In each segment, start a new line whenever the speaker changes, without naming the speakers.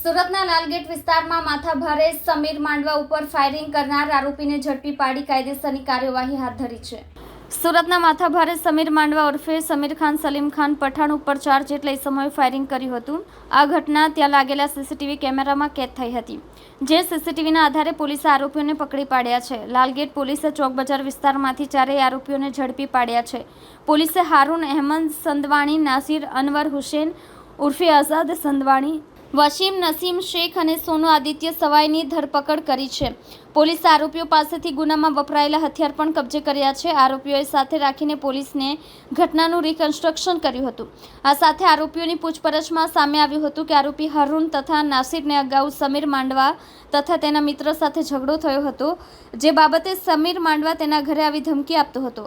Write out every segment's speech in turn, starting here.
સુરતના લાલગેટ વિસ્તારમાં માથાભારે સમીર માંડવા ઉપર ફાયરિંગ કરનાર આરોપીને ઝડપી પાડી કાયદેસરની કાર્યવાહી હાથ ધરી છે। સુરતના માથાભારે સમીર માંડવા ઉર્ફે સમીર ખાન સલીમ ખાન પઠાણ ઉપર 4 જેટલા ઇસમોએ ફાયરિંગ કર્યું હતું। આ ઘટના ત્યાં લાગેલા સીસીટીવી કેમેરામાં કેદ થઈ હતી, જે સીસીટીવીના આધારે પોલીસે આરોપીઓને પકડી પાડ્યા છે। લાલગેટ પોલીસે ચોક બજાર વિસ્તારમાંથી 4 આરોપીઓને ઝડપી પાડ્યા છે। પોલીસે હારૂન અહેમદ સંદવાણી, નાસિર અનવર હુસૈન ઉર્ફે આઝાદ સંદવાણી, વસીમ નસીમ શેખ અને સોનુ આદિત્ય સવાઈની ધરપકડ કરી છે। પોલીસે આરોપીઓ પાસેથી ગુનામાં વપરાયેલા હથિયાર પણ કબજે કર્યા છે। આરોપીઓએ સાથે રાખીને પોલીસને ઘટનાનું રિકન્સ્ટ્રક્શન કર્યું હતું। આ સાથે આરોપીઓની પૂછપરછમાં સામે આવ્યું હતું કે આરોપી હારૂન તથા નાસિરને અગાઉ સમીર માંડવા તથા તેના મિત્ર સાથે ઝઘડો થયો હતો, જે બાબતે સમીર માંડવા તેના ઘરે આવી ધમકી આપતો હતો,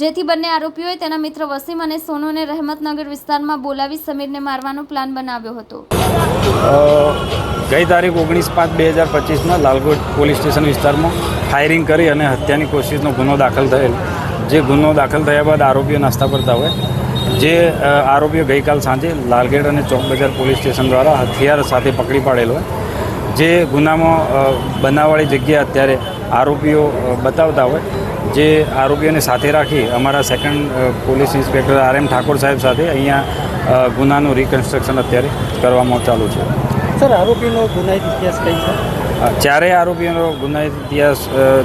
જેથી બંને આરોપીઓએ તેના મિત્ર વસીમ અને સોનુને રહેમતનગર વિસ્તારમાં બોલાવી સમીરને મારવાનો પ્લાન બનાવ્યો હતો।
ગઈ તારીખ 19/5/2025 લાલગેટ પોલીસ સ્ટેશન વિસ્તારમાં ફાયરિંગ કરી અને હત્યાની કોશિશનો ગુનો દાખલ થયેલ। જે ગુનો દાખલ થયા બાદ આરોપીઓ નાસ્તા કરતા હોય, જે આરોપીઓ ગઈકાલ સાંજે લાલગેટ અને ચોક બજાર પોલીસ સ્ટેશન દ્વારા હથિયાર સાથે પકડી પાડેલ હોય। જે ગુનામાં બનાવવાળી જગ્યા અત્યારે આરોપીઓ બતાવતા હોય, જે આરોપીઓને સાથે રાખી અમારા second police inspector RM Thakor સાહેબ સાથે અહીંયા ગુનાનું રિકન્સ્ટ્રક્શન અત્યારે કરવામાં ચાલુ છે।
સર, આરોપીનો ગુનાહિત ઇતિહાસ કઈ છે?
ચારેય આરોપીઓનો ગુનાહિત ઇતિહાસ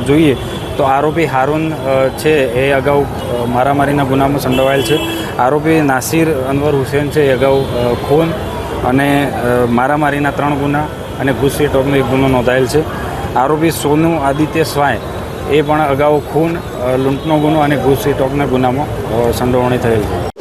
જોઈએ તો આરોપી હારૂન છે એ અગાઉ મારામારીના ગુનામાં સંડોવાયેલ છે। આરોપી નાસિર અનવર હુસૈન છે એ અગાઉ ખૂન અને મારામારીના 3 ગુના અને ઘૂસી ટોકનો 1 ગુનો નોંધાયેલ છે। આરોપી સોનુ આદિત્ય સ્વાય એ પણ અગાઉ ખૂન, લૂંટનો ગુનો અને ઘૂસી ટોકના ગુનામાં સંડોવણી થયેલ છે।